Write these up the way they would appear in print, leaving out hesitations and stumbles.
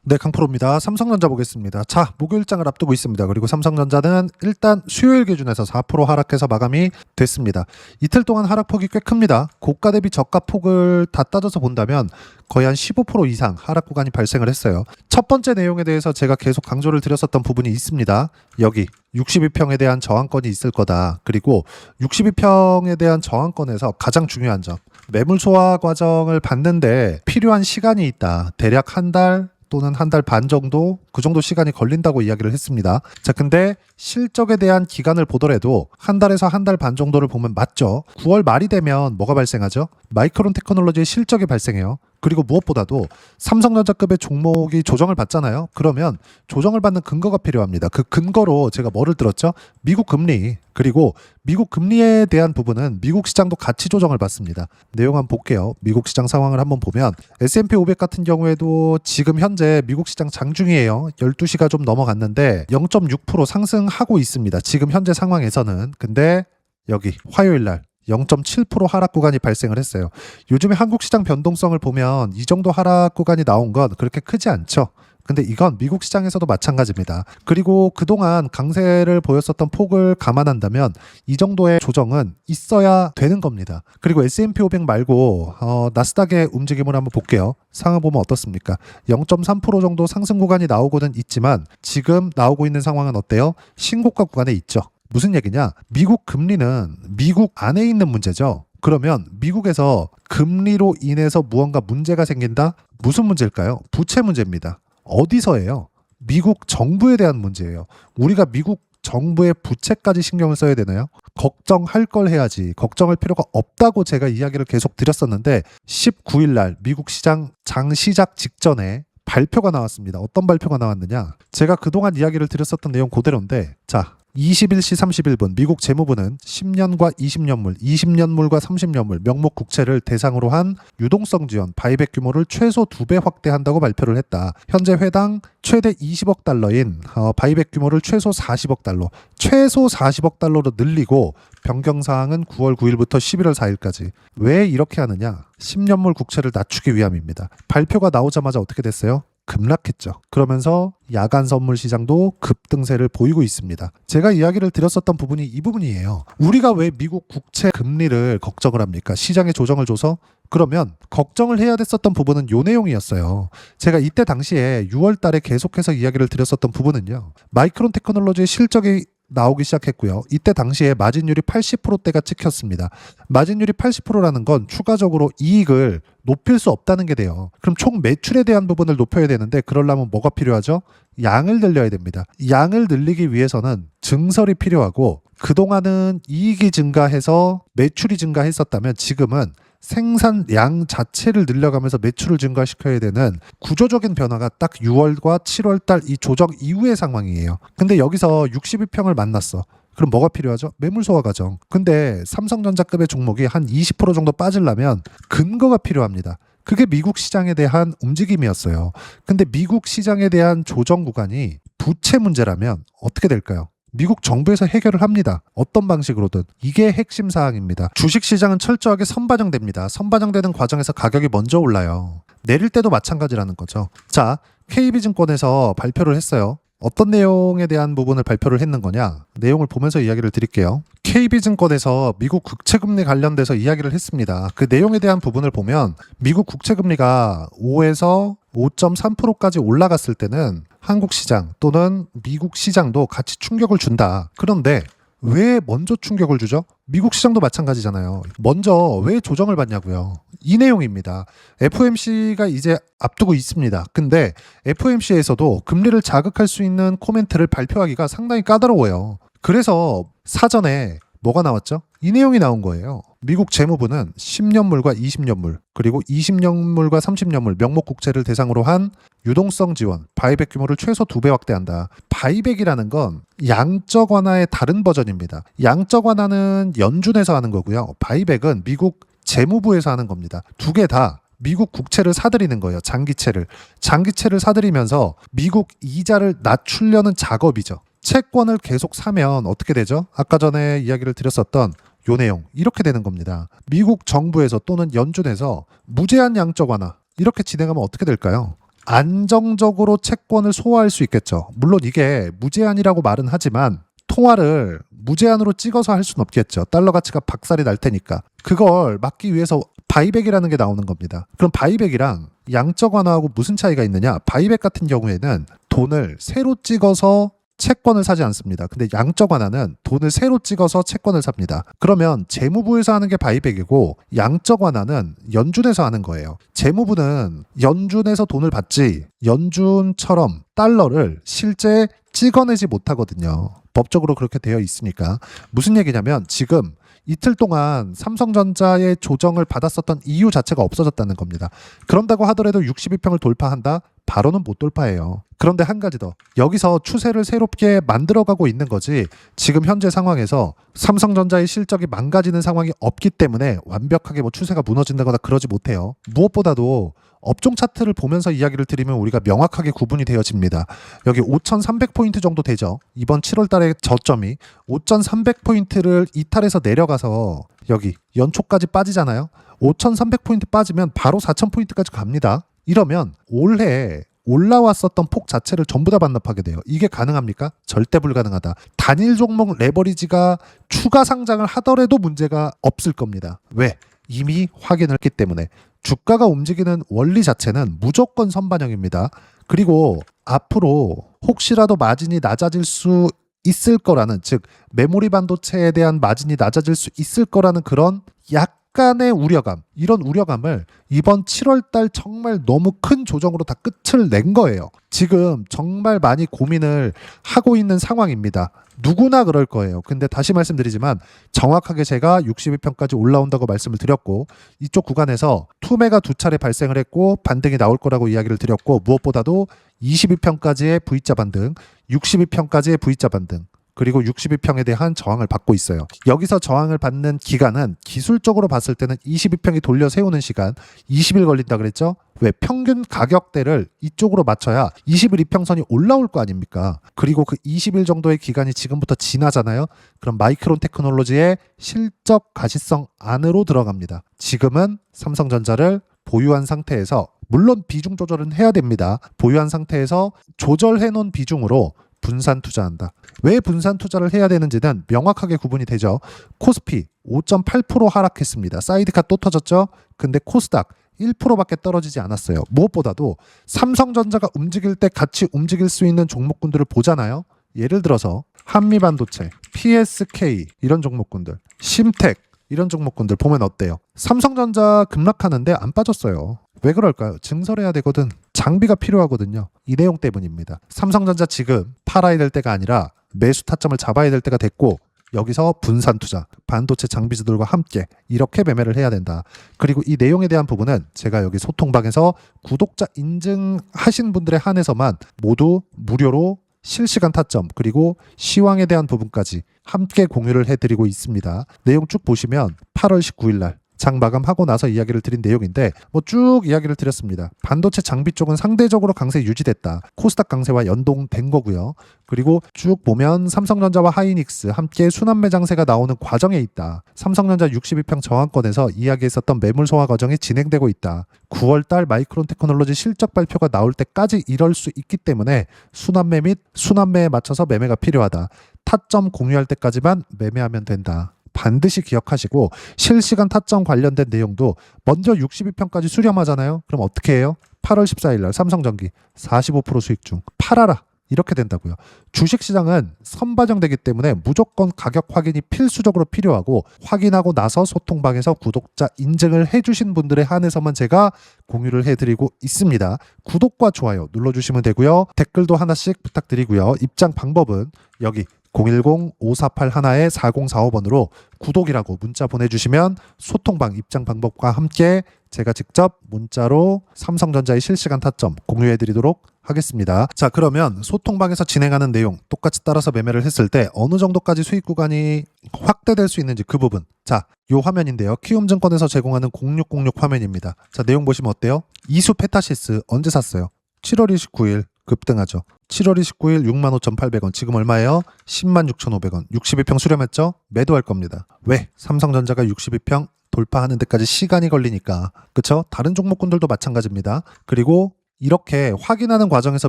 네, 강프로입니다. 삼성전자 보겠습니다. 자, 목요일장을 앞두고 있습니다. 그리고 삼성전자는 일단 수요일 기준에서 4% 하락해서 마감이 됐습니다. 이틀 동안 하락폭이 꽤 큽니다. 고가 대비 저가 폭을 다 따져서 본다면 거의 한 15% 이상 하락 구간이 발생을 했어요. 첫 번째 내용에 대해서 제가 계속 강조를 드렸었던 부분이 있습니다. 여기 62평에 대한 저항권이 있을 거다. 그리고 62평에 대한 저항권에서 가장 중요한 점, 매물 소화 과정을 받는데 필요한 시간이 있다. 대략 한 달 또는 한 달 반 정도, 그 정도 시간이 걸린다고 이야기를 했습니다. 자, 근데 실적에 대한 기간을 보더라도 한 달에서 한 달 반 정도를 보면 맞죠. 9월 말이 되면 뭐가 발생하죠? 마이크론 테크놀로지의 실적이 발생해요. 그리고 무엇보다도 삼성전자급의 종목이 조정을 받잖아요. 그러면 조정을 받는 근거가 필요합니다. 그 근거로 제가 뭐를 들었죠? 미국 금리. 그리고 미국 금리에 대한 부분은 미국 시장도 같이 조정을 받습니다. 내용 한번 볼게요. 미국 시장 상황을 한번 보면 S&P 500 같은 경우에도 지금 현재 미국 시장 장중이에요. 12시가 좀 넘어갔는데 0.6% 상승하고 있습니다. 지금 현재 상황에서는. 근데 여기 화요일 날 0.7% 하락 구간이 발생을 했어요. 요즘에 한국 시장 변동성을 보면 이 정도 하락 구간이 나온 건 그렇게 크지 않죠. 근데 이건 미국 시장에서도 마찬가지입니다. 그리고 그동안 강세를 보였었던 폭을 감안한다면 이 정도의 조정은 있어야 되는 겁니다. 그리고 S&P 500 말고 나스닥의 움직임을 한번 볼게요. 상황 보면 어떻습니까? 0.3% 정도 상승 구간이 나오고는 있지만 지금 나오고 있는 상황은 어때요? 신고가 구간에 있죠. 무슨 얘기냐? 미국 금리는 미국 안에 있는 문제죠. 그러면 미국에서 금리로 인해서 무언가 문제가 생긴다? 무슨 문제일까요? 부채 문제입니다. 어디서예요? 미국 정부에 대한 문제예요. 우리가 미국 정부의 부채까지 신경을 써야 되나요? 걱정할 걸 해야지. 걱정할 필요가 없다고 제가 이야기를 계속 드렸었는데 19일 날 미국 시장 장 시작 직전에 발표가 나왔습니다. 어떤 발표가 나왔느냐? 제가 그동안 이야기를 드렸었던 내용 그대로인데 자, 21시 31분 미국 재무부는 10년과 20년물, 20년물과 30년물 명목 국채를 대상으로 한 유동성 지원, 바이백 규모를 최소 2배 확대한다고 발표를 했다. 현재 회당 최대 20억 달러인 바이백 규모를 최소 40억 달러, 최소 40억 달러로 늘리고 변경사항은 9월 9일부터 11월 4일까지. 왜 이렇게 하느냐? 10년물 국채를 낮추기 위함입니다. 발표가 나오자마자 어떻게 됐어요? 급락했죠. 그러면서 야간 선물 시장도 급등세를 보이고 있습니다. 제가 이야기를 드렸었던 부분이 이 부분이에요. 우리가 왜 미국 국채 금리를 걱정을 합니까? 시장에 조정을 줘서? 그러면 걱정을 해야 됐었던 부분은 요 내용이었어요. 제가 이때 당시에 6월 달에 계속해서 이야기를 드렸었던 부분은요. 마이크론 테크놀로지의 실적이 나오기 시작했고요. 이때 당시에 마진율이 80%대가 찍혔습니다. 마진율이 80%라는 건 추가적으로 이익을 높일 수 없다는 게 돼요. 그럼 총 매출에 대한 부분을 높여야 되는데 그러려면 뭐가 필요하죠? 양을 늘려야 됩니다. 양을 늘리기 위해서는 증설이 필요하고 그동안은 이익이 증가해서 매출이 증가했었다면 지금은 생산량 자체를 늘려가면서 매출을 증가시켜야 되는 구조적인 변화가 딱 6월과 7월 달 이 조정 이후의 상황이에요. 근데 여기서 62평을 만났어. 그럼 뭐가 필요하죠? 매물 소화 과정. 근데 삼성전자급의 종목이 한 20% 정도 빠지려면 근거가 필요합니다. 그게 미국 시장에 대한 움직임이었어요. 근데 미국 시장에 대한 조정 구간이 부채 문제라면 어떻게 될까요? 미국 정부에서 해결을 합니다. 어떤 방식으로든. 이게 핵심 사항입니다. 주식시장은 철저하게 선반영됩니다. 선반영되는 과정에서 가격이 먼저 올라요. 내릴 때도 마찬가지라는 거죠. 자, KB증권에서 발표를 했어요. 어떤 내용에 대한 부분을 발표를 했는 거냐? 내용을 보면서 이야기를 드릴게요. KB증권에서 미국 국채금리 관련돼서 이야기를 했습니다. 그 내용에 대한 부분을 보면 미국 국채금리가 5에서 5.3%까지 올라갔을 때는 한국 시장 또는 미국 시장도 같이 충격을 준다. 그런데 왜 먼저 충격을 주죠? 미국 시장도 마찬가지잖아요. 먼저 왜 조정을 받냐고요. 이 내용입니다. FOMC가 이제 앞두고 있습니다. 근데 FOMC에서도 금리를 자극할 수 있는 코멘트를 발표하기가 상당히 까다로워요. 그래서 사전에 뭐가 나왔죠? 이 내용이 나온 거예요. 미국 재무부는 10년물과 20년물 그리고 20년물과 30년물 명목 국채를 대상으로 한 유동성 지원, 바이백 규모를 최소 2배 확대한다. 바이백이라는 건 양적 완화의 다른 버전입니다. 양적 완화는 연준에서 하는 거고요. 바이백은 미국 재무부에서 하는 겁니다. 두 개 다 미국 국채를 사들이는 거예요. 장기채를. 장기채를 사들이면서 미국 이자를 낮추려는 작업이죠. 채권을 계속 사면 어떻게 되죠? 아까 전에 이야기를 드렸었던 요 내용 이렇게 되는 겁니다. 미국 정부에서 또는 연준에서 무제한 양적 완화 이렇게 진행하면 어떻게 될까요? 안정적으로 채권을 소화할 수 있겠죠. 물론 이게 무제한이라고 말은 하지만 통화를 무제한으로 찍어서 할 수는 없겠죠. 달러 가치가 박살이 날 테니까. 그걸 막기 위해서 바이백이라는 게 나오는 겁니다. 그럼 바이백이랑 양적 완화하고 무슨 차이가 있느냐? 바이백 같은 경우에는 돈을 새로 찍어서 채권을 사지 않습니다. 근데 양적 완화는 돈을 새로 찍어서 채권을 삽니다. 그러면 재무부에서 하는 게 바이백이고 양적 완화는 연준에서 하는 거예요. 재무부는 연준에서 돈을 받지 연준처럼 달러를 실제 찍어내지 못하거든요. 법적으로 그렇게 되어 있으니까. 무슨 얘기냐면 지금 이틀 동안 삼성전자의 조정을 받았었던 이유 자체가 없어졌다는 겁니다. 그런다고 하더라도 62평을 돌파한다? 바로는 못 돌파해요. 그런데 한 가지 더. 여기서 추세를 새롭게 만들어가고 있는 거지 지금 현재 상황에서 삼성전자의 실적이 망가지는 상황이 없기 때문에 완벽하게 뭐 추세가 무너진다거나 그러지 못해요. 무엇보다도 업종 차트를 보면서 이야기를 드리면 우리가 명확하게 구분이 되어집니다. 여기 5,300포인트 정도 되죠. 이번 7월 달의 저점이 5,300포인트를 이탈해서 내려가서 여기 연초까지 빠지잖아요. 5,300포인트 빠지면 바로 4,000포인트까지 갑니다. 이러면 올해 올라왔었던 폭 자체를 전부 다 반납하게 돼요. 이게 가능합니까? 절대 불가능하다. 단일 종목 레버리지가 추가 상장을 하더라도 문제가 없을 겁니다. 왜? 이미 확인을 했기 때문에. 주가가 움직이는 원리 자체는 무조건 선반영입니다. 그리고 앞으로 혹시라도 마진이 낮아질 수 있을 거라는, 즉 메모리 반도체에 대한 마진이 낮아질 수 있을 거라는 그런 약간의 우려감, 이런 우려감을 이번 7월 달 정말 너무 큰 조정으로 다 끝을 낸 거예요. 지금 정말 많이 고민을 하고 있는 상황입니다. 누구나 그럴 거예요. 근데 다시 말씀드리지만 정확하게 제가 62평까지 올라온다고 말씀을 드렸고 이쪽 구간에서 투매가 두 차례 발생을 했고 반등이 나올 거라고 이야기를 드렸고 무엇보다도 22평까지의 V자 반등, 62평까지의 V자 반등, 그리고 62평에 대한 저항을 받고 있어요. 여기서 저항을 받는 기간은 기술적으로 봤을 때는 22평이 돌려 세우는 시간 20일 걸린다 그랬죠? 왜? 평균 가격대를 이쪽으로 맞춰야 20일 이평선이 올라올 거 아닙니까? 그리고 그 20일 정도의 기간이 지금부터 지나잖아요. 그럼 마이크론 테크놀로지의 실적 가시성 안으로 들어갑니다. 지금은 삼성전자를 보유한 상태에서, 물론 비중 조절은 해야 됩니다. 보유한 상태에서 조절해 놓은 비중으로 분산 투자한다. 왜 분산 투자를 해야 되는지는 명확하게 구분이 되죠. 코스피 5.8% 하락했습니다. 사이드카 또 터졌죠. 근데 코스닥 1%밖에 떨어지지 않았어요. 무엇보다도 삼성전자가 움직일 때 같이 움직일 수 있는 종목군들을 보잖아요. 예를 들어서 한미반도체, PSK 이런 종목군들, 심텍 이런 종목군들 보면 어때요? 삼성전자 급락하는데 안 빠졌어요. 왜 그럴까요? 증설해야 되거든. 장비가 필요하거든요. 이 내용 때문입니다. 삼성전자 지금 팔아야 될 때가 아니라 매수 타점을 잡아야 될 때가 됐고 여기서 분산 투자, 반도체 장비주들과 함께 이렇게 매매를 해야 된다. 그리고 이 내용에 대한 부분은 제가 여기 소통방에서 구독자 인증하신 분들에 한해서만 모두 무료로 실시간 타점 그리고 시황에 대한 부분까지 함께 공유를 해드리고 있습니다. 내용 쭉 보시면 8월 19일 날 장 마감하고 나서 이야기를 드린 내용인데 뭐 쭉 이야기를 드렸습니다. 반도체 장비 쪽은 상대적으로 강세 유지됐다. 코스닥 강세와 연동된 거고요. 그리고 쭉 보면 삼성전자와 하이닉스 함께 순환매 장세가 나오는 과정에 있다. 삼성전자 62평 저항권에서 이야기했었던 매물 소화 과정이 진행되고 있다. 9월 달 마이크론 테크놀로지 실적 발표가 나올 때까지 이럴 수 있기 때문에 순환매 및 순환매에 맞춰서 매매가 필요하다. 타점 공유할 때까지만 매매하면 된다. 반드시 기억하시고 실시간 타점 관련된 내용도 먼저 62평까지 수렴하잖아요. 그럼 어떻게 해요? 8월 14일 날 삼성전기 45% 수익 중 팔아라. 이렇게 된다고요. 주식시장은 선반영되기 때문에 무조건 가격 확인이 필수적으로 필요하고 확인하고 나서 소통방에서 구독자 인증을 해주신 분들에 한해서만 제가 공유를 해드리고 있습니다. 구독과 좋아요 눌러주시면 되고요. 댓글도 하나씩 부탁드리고요. 입장 방법은 여기 010-5481-4045번으로 구독이라고 문자 보내주시면 소통방 입장 방법과 함께 제가 직접 문자로 삼성전자의 실시간 타점 공유해드리도록 하겠습니다. 자, 그러면 소통방에서 진행하는 내용 똑같이 따라서 매매를 했을 때 어느 정도까지 수익 구간이 확대될 수 있는지 그 부분. 자, 요 화면인데요. 키움증권에서 제공하는 0606 화면입니다. 자, 내용 보시면 어때요? 이수 페타시스 언제 샀어요? 7월 29일 급등하죠. 7월 29일 65,800원. 지금 얼마예요? 106,500원. 62평 수렴했죠? 매도할 겁니다. 왜? 삼성전자가 62평 돌파하는 데까지 시간이 걸리니까. 그쵸? 다른 종목군들도 마찬가지입니다. 그리고 이렇게 확인하는 과정에서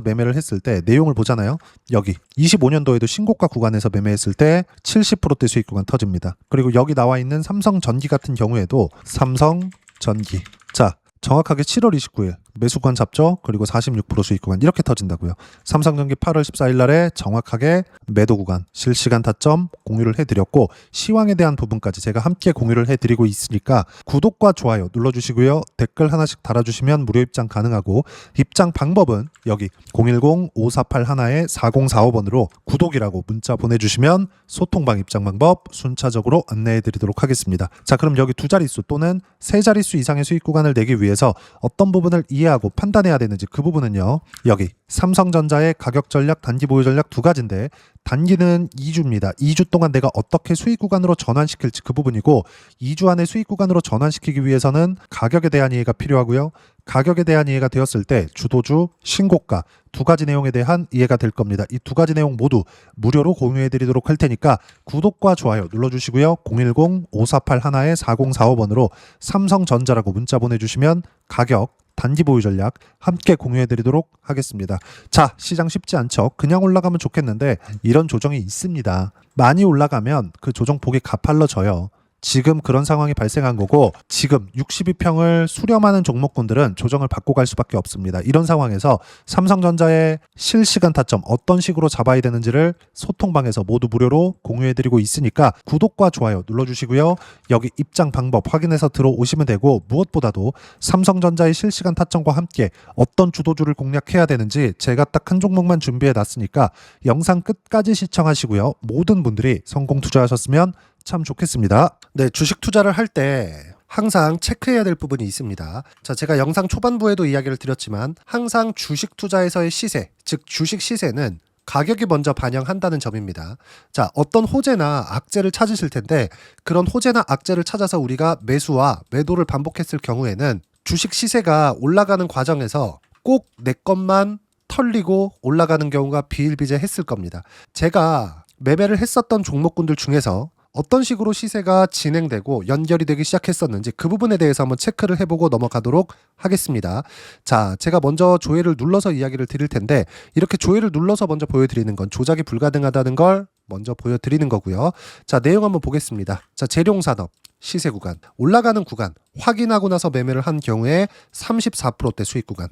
매매를 했을 때 내용을 보잖아요. 여기 25년도에도 신고가 구간에서 매매했을 때 70%대 수익 구간 터집니다. 그리고 여기 나와 있는 삼성전기 같은 경우에도 삼성전기, 자 정확하게 7월 29일 매수권 잡죠. 그리고 46% 수익 구간 이렇게 터진다고요. 삼성전기 8월 14일 날에 정확하게 매도 구간 실시간 타점 공유를 해드렸고, 시황에 대한 부분까지 제가 함께 공유를 해드리고 있으니까 구독과 좋아요 눌러주시고요. 댓글 하나씩 달아주시면 무료 입장 가능하고, 입장 방법은 여기 010-5481-4045번으로 구독이라고 문자 보내주시면 소통방 입장 방법 순차적으로 안내해드리도록 하겠습니다. 자, 그럼 여기 두 자릿수 또는 세 자릿수 이상의 수익 구간을 내기 위해서 어떤 부분을 이해하고 판단해야 되는지, 그 부분은요, 여기 삼성전자의 가격 전략, 단기 보유 전략 두 가지인데, 단기는 2주입니다. 2주 동안 내가 어떻게 수익 구간으로 전환시킬지 그 부분이고, 2주 안에 수익 구간으로 전환시키기 위해서는 가격에 대한 이해가 필요하고요. 가격에 대한 이해가 되었을 때 주도주, 신고가 두 가지 내용에 대한 이해가 될 겁니다. 이 두 가지 내용 모두 무료로 공유해 드리도록 할 테니까 구독과 좋아요 눌러주시고요. 010-5481-4045번으로 삼성전자라고 문자 보내주시면 가격, 단기 보유 전략 함께 공유해 드리도록 하겠습니다. 자, 시장 쉽지 않죠. 그냥 올라가면 좋겠는데 이런 조정이 있습니다. 많이 올라가면 그 조정 폭이 가팔라져요. 지금 그런 상황이 발생한 거고, 지금 62평을 수렴하는 종목군들은 조정을 받고 갈 수밖에 없습니다. 이런 상황에서 삼성전자의 실시간 타점 어떤 식으로 잡아야 되는지를 소통방에서 모두 무료로 공유해드리고 있으니까 구독과 좋아요 눌러주시고요. 여기 입장 방법 확인해서 들어오시면 되고, 무엇보다도 삼성전자의 실시간 타점과 함께 어떤 주도주를 공략해야 되는지 제가 딱 한 종목만 준비해 놨으니까 영상 끝까지 시청하시고요. 모든 분들이 성공 투자하셨으면 참 좋겠습니다. 네, 주식 투자를 할 때 항상 체크해야 될 부분이 있습니다. 자, 제가 영상 초반부에도 이야기를 드렸지만 항상 주식 투자에서의 시세, 즉 주식 시세는 가격이 먼저 반영한다는 점입니다. 자, 어떤 호재나 악재를 찾으실 텐데, 그런 호재나 악재를 찾아서 우리가 매수와 매도를 반복했을 경우에는 주식 시세가 올라가는 과정에서 꼭 내 것만 털리고 올라가는 경우가 비일비재했을 겁니다. 제가 매매를 했었던 종목군들 중에서 어떤 식으로 시세가 진행되고 연결이 되기 시작했었는지 그 부분에 대해서 한번 체크를 해보고 넘어가도록 하겠습니다. 자, 제가 먼저 조회를 눌러서 이야기를 드릴 텐데, 이렇게 조회를 눌러서 먼저 보여드리는 건 조작이 불가능하다는 걸 먼저 보여드리는 거고요. 자, 내용 한번 보겠습니다. 자, 재룡산업 시세 구간, 올라가는 구간 확인하고 나서 매매를 한 경우에 34%대 수익 구간.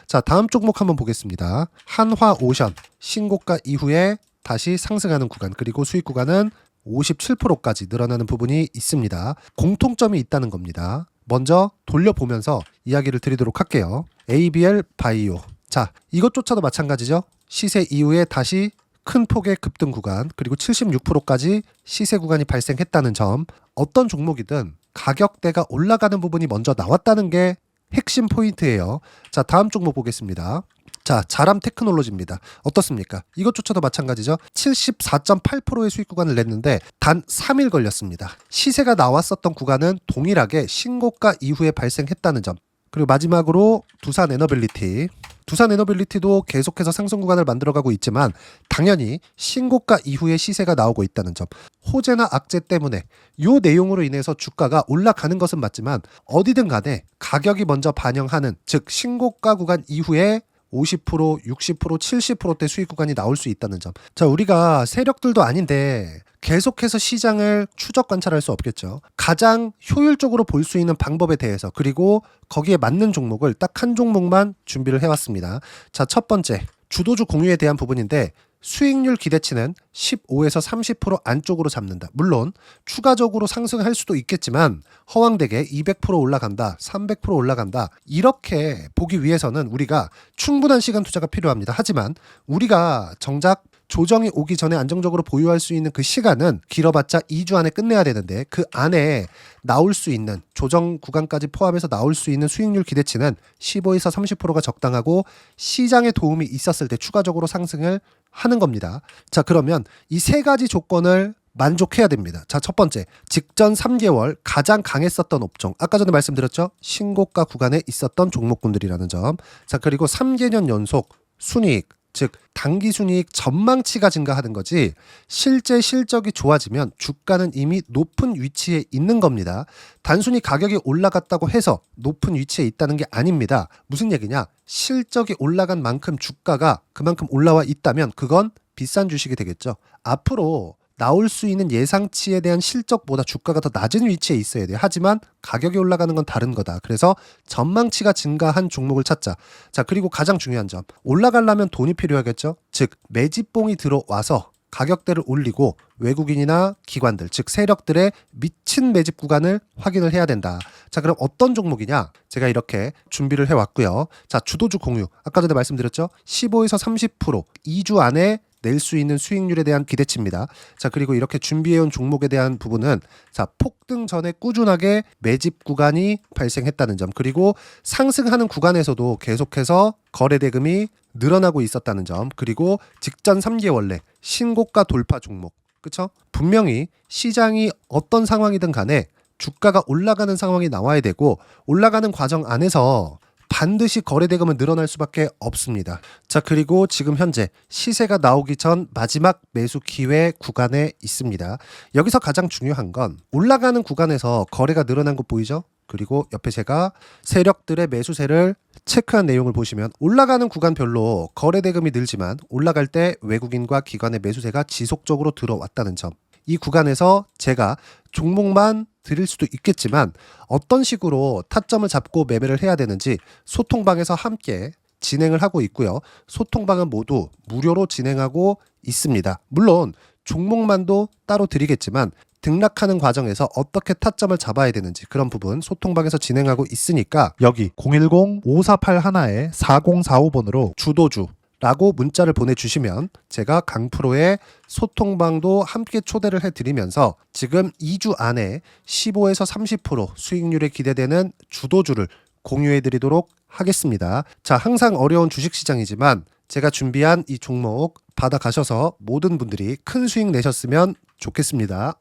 자, 다음 종목 한번 보겠습니다. 한화오션 신고가 이후에 다시 상승하는 구간, 그리고 수익 구간은 57%까지 늘어나는 부분이 있습니다. 공통점이 있다는 겁니다. 먼저 돌려보면서 이야기를 드리도록 할게요. ABL 바이오. 자, 이것조차도 마찬가지죠. 시세 이후에 다시 큰 폭의 급등 구간, 그리고 76%까지 시세 구간이 발생했다는 점. 어떤 종목이든 가격대가 올라가는 부분이 먼저 나왔다는 게 핵심 포인트예요. 자, 다음 종목 보겠습니다. 자, 자람 테크놀로지입니다. 어떻습니까? 이것조차도 마찬가지죠. 74.8%의 수익 구간을 냈는데 단 3일 걸렸습니다. 시세가 나왔었던 구간은 동일하게 신고가 이후에 발생했다는 점. 그리고 마지막으로 두산 에너빌리티. 두산 에너빌리티도 계속해서 상승 구간을 만들어가고 있지만 당연히 신고가 이후에 시세가 나오고 있다는 점. 호재나 악재 때문에 이 내용으로 인해서 주가가 올라가는 것은 맞지만 어디든 간에 가격이 먼저 반영하는, 즉 신고가 구간 이후에 50%, 60%, 70%대 수익 구간이 나올 수 있다는 점. 자, 우리가 세력들도 아닌데 계속해서 시장을 추적 관찰할 수 없겠죠. 가장 효율적으로 볼 수 있는 방법에 대해서, 그리고 거기에 맞는 종목을 딱 한 종목만 준비를 해왔습니다. 자, 첫 번째 주도주 공유에 대한 부분인데, 수익률 기대치는 15에서 30% 안쪽으로 잡는다. 물론 추가적으로 상승할 수도 있겠지만 허황되게 200% 올라간다, 300% 올라간다, 이렇게 보기 위해서는 우리가 충분한 시간 투자가 필요합니다. 하지만 우리가 정작 조정이 오기 전에 안정적으로 보유할 수 있는 그 시간은 길어봤자 2주 안에 끝내야 되는데, 그 안에 나올 수 있는 조정 구간까지 포함해서 나올 수 있는 수익률 기대치는 15에서 30%가 적당하고, 시장에 도움이 있었을 때 추가적으로 상승을 하는 겁니다. 자, 그러면 이 세 가지 조건을 만족해야 됩니다. 자, 첫 번째, 직전 3개월 가장 강했었던 업종, 아까 전에 말씀드렸죠? 신고가 구간에 있었던 종목군들이라는 점. 자, 그리고 3개년 연속 순이익, 즉 당기순이익 전망치가 증가하는 거지 실제 실적이 좋아지면 주가는 이미 높은 위치에 있는 겁니다. 단순히 가격이 올라갔다고 해서 높은 위치에 있다는 게 아닙니다. 무슨 얘기냐? 실적이 올라간 만큼 주가가 그만큼 올라와 있다면 그건 비싼 주식이 되겠죠. 앞으로 나올 수 있는 예상치에 대한 실적보다 주가가 더 낮은 위치에 있어야 돼요. 하지만 가격이 올라가는 건 다른 거다. 그래서 전망치가 증가한 종목을 찾자. 자, 그리고 가장 중요한 점. 올라가려면 돈이 필요하겠죠. 즉 매집봉이 들어와서 가격대를 올리고 외국인이나 기관들, 즉 세력들의 미친 매집 구간을 확인을 해야 된다. 자, 그럼 어떤 종목이냐? 제가 이렇게 준비를 해왔고요. 자, 주도주 공유. 아까 전에 말씀드렸죠. 15에서 30% 2주 안에 낼 수 있는 수익률에 대한 기대치입니다. 자, 그리고 이렇게 준비해온 종목에 대한 부분은 자, 폭등 전에 꾸준하게 매집 구간이 발생했다는 점, 그리고 상승하는 구간에서도 계속해서 거래 대금이 늘어나고 있었다는 점, 그리고 직전 3개월 내 신고가 돌파 종목. 그렇죠? 분명히 시장이 어떤 상황이든 간에 주가가 올라가는 상황이 나와야 되고 올라가는 과정 안에서 반드시 거래 대금은 늘어날 수밖에 없습니다. 자, 그리고 지금 현재 시세가 나오기 전 마지막 매수 기회 구간에 있습니다. 여기서 가장 중요한 건 올라가는 구간에서 거래가 늘어난 거 보이죠? 그리고 옆에 제가 세력들의 매수세를 체크한 내용을 보시면 올라가는 구간별로 거래 대금이 늘지만 올라갈 때 외국인과 기관의 매수세가 지속적으로 들어왔다는 점. 이 구간에서 제가 종목만 드릴 수도 있겠지만 어떤 식으로 타점을 잡고 매매를 해야 되는지 소통방에서 함께 진행을 하고 있고요. 소통방은 모두 무료로 진행하고 있습니다. 물론 종목만도 따로 드리겠지만 등락하는 과정에서 어떻게 타점을 잡아야 되는지 그런 부분 소통방에서 진행하고 있으니까 여기 010-5481-4045번으로 주도주 라고 문자를 보내주시면 제가 강프로의 소통방도 함께 초대를 해드리면서 지금 2주 안에 15에서 30% 수익률에 기대되는 주도주를 공유해드리도록 하겠습니다. 자, 항상 어려운 주식시장이지만 제가 준비한 이 종목 받아가셔서 모든 분들이 큰 수익 내셨으면 좋겠습니다.